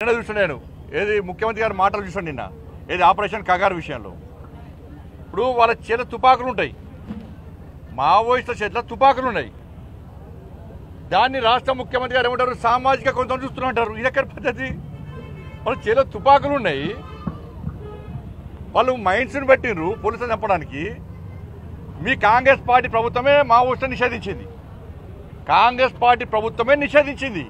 నేను ఏది ముఖ్యమంత్రి గారి మాటలు చూసాను నిన్న ఏది ఆపరేషన్ కగారు విషయంలో ఇప్పుడు వాళ్ళ చేత తుపాకులు ఉంటాయి మావోయిస్టుల చేతిలో తుపాకులు ఉన్నాయి దాన్ని రాష్ట్ర ముఖ్యమంత్రి గారు ఏమంటారు సామాజిక కొంత చూస్తున్నారు ఇది ఎక్కడ పద్ధతి వాళ్ళ చేతిలో తుపాకులు ఉన్నాయి వాళ్ళు మైండ్స్ని పెట్టిండ్రు పోలీసులు చంపడానికి మీ కాంగ్రెస్ పార్టీ ప్రభుత్వమే మావోయిస్టులను నిషేధించింది కాంగ్రెస్ పార్టీ ప్రభుత్వమే నిషేధించింది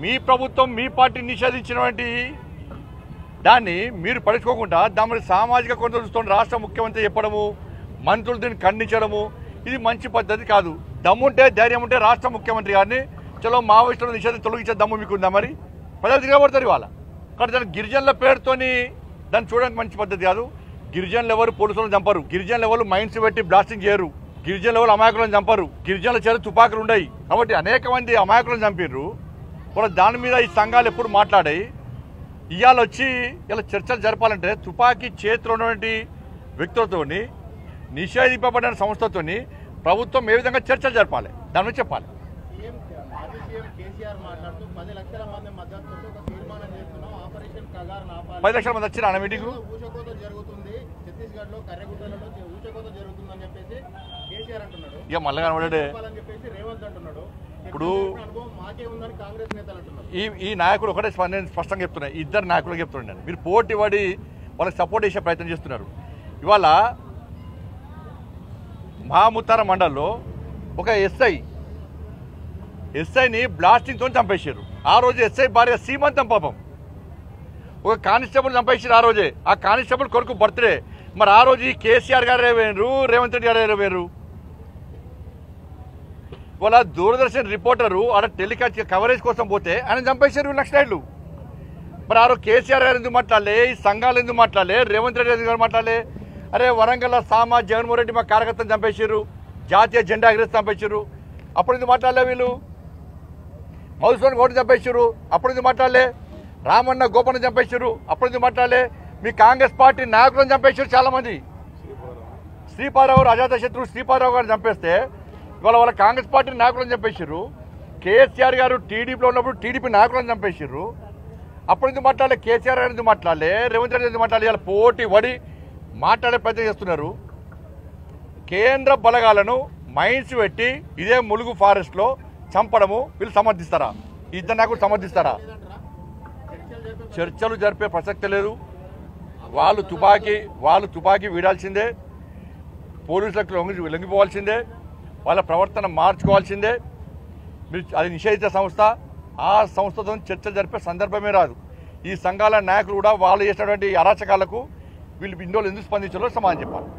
మీ ప్రభుత్వం మీ పార్టీ నిషేధించినటువంటి దాన్ని మీరు పడుచుకోకుండా దాని సామాజిక కొంత చూస్తున్న రాష్ట్ర ముఖ్యమంత్రి చెప్పడము మంత్రులు దీన్ని ఖండించడము ఇది మంచి పద్ధతి కాదు దమ్ముంటే ధైర్యం ఉంటే రాష్ట్ర ముఖ్యమంత్రి గారిని చలో మావోయిస్టులను నిషేధం తొలగించే దమ్ము మీకుందా మరి ప్రజలు తిరగబడతారు ఇవాళ కానీ దాని గిరిజనుల పేరుతోని దాన్ని చూడడానికి మంచి పద్ధతి కాదు గిరిజనులు ఎవరు పోలీసులను చంపరు గిరిజనులు ఎవరు మైండ్స్ పెట్టి బ్లాస్టింగ్ చేయరు గిరిజనులు ఎవరు అమాయకులను చంపరు గిరిజనుల చేత తుపాకులు ఉన్నాయి కాబట్టి అనేక మంది అమాయకులను చంపారు కూడా దాని మీద ఈ సంఘాలు ఎప్పుడు మాట్లాడాయి ఇవాళ వచ్చి ఇలా చర్చలు జరపాలంటే తుపాకీ చేతిలో ఉన్నటువంటి వ్యక్తులతో నిషేధింపబడిన సంస్థతో ప్రభుత్వం ఏ విధంగా చర్చలు జరపాలి దాని నుంచి చెప్పాలి 10 లక్షల మంది వచ్చిన మీటింగ్ ఇక మళ్ళీ కనబడే ఇప్పుడు ఈ నాయకుడు ఒకటే నేను స్పష్టంగా చెప్తున్నా ఇద్దరు నాయకులకు చెప్తున్నాను మీరు పోటీ పడి వాళ్ళకి సపోర్ట్ చేసే ప్రయత్నం చేస్తున్నారు ఇవాళ మహాముత్తార మండల్లో ఒక ఎస్ఐని బ్లాస్టింగ్తో చంపేశారు ఆ రోజు ఎస్ఐ భార్య సీమంతం పాపం ఒక కానిస్టేబుల్ చంపేసారు ఆ రోజే ఆ కానిస్టేబుల్ కొడుకు బర్త్డే మరి ఆ రోజు కేసీఆర్ గారే వేరు రేవంత్ రెడ్డి గారే వేరు వాళ్ళ దూరదర్శన్ రిపోర్టరు ఆడ టెలికాస్ట్ కవరేజ్ కోసం పోతే ఆయన చంపేశారు నక్సలైట్లు మరి ఆ రోజు కేసీఆర్ గారు ఎందుకు మాట్లాడలే ఈ సంఘాలు ఎందుకు మాట్లాడలే రేవంత్ రెడ్డి ఎందుకు మాట్లాడలే అరే వరంగల్ జగన్మోహన్ రెడ్డి మా కార్యకర్తను చంపేశారు జాతీయ జెండా ఎగరేసి చంపేశారు అప్పుడు ఎందుకు మాట్లాడలే వీళ్ళు మధుసూదన్ గౌడ్ని చంపేశారు అప్పుడు ఎందుకు మాట్లాడలే రామన్న గోపన్న చంపేశారు అప్పుడు ఎందుకు మాట్లాడలే మీ కాంగ్రెస్ పార్టీ నాయకులను చంపేశారు చాలామంది శ్రీపాదరావు అజాత శత్రువు శ్రీపాదరావు గారిని చంపేస్తే ఇవాళ వాళ్ళ కాంగ్రెస్ పార్టీ నాయకులను చంపేశారు కేసీఆర్ గారు టీడీపీలో ఉన్నప్పుడు టీడీపీ నాయకులను చంపేశారు అప్పుడు ఎందుకు మాట్లాడలే కేసీఆర్ గారు ఎందుకు మాట్లాడలే రేవంత్ రెడ్డి ఎందుకు మాట్లాడలే ఇలా పోటీ పడి మాట్లాడే ప్రయత్నం చేస్తున్నారు కేంద్ర బలగాలను మైన్స్ పెట్టి ఇదే ములుగు ఫారెస్ట్లో చంపడము వీళ్ళు సమర్థిస్తారా ఇద్దరు నాయకులు సమర్థిస్తారా చర్చలు జరిపే ప్రసక్తి లేదు వాళ్ళు తుపాకీ వీడాల్సిందే పోలీసులకు లొంగిపోవాల్సిందే వాళ్ళ ప్రవర్తన మార్చుకోవాల్సిందే మీరు అది నిషేధిత సంస్థ ఆ సంస్థతో చర్చలు జరిపే సందర్భమే రాదు ఈ సంఘాల నాయకులు కూడా వాళ్ళు చేసినటువంటి అరాచకాలకు వీళ్ళు ఇందులో ఎందుకు స్పందించాలో సమాధానం చెప్పాలి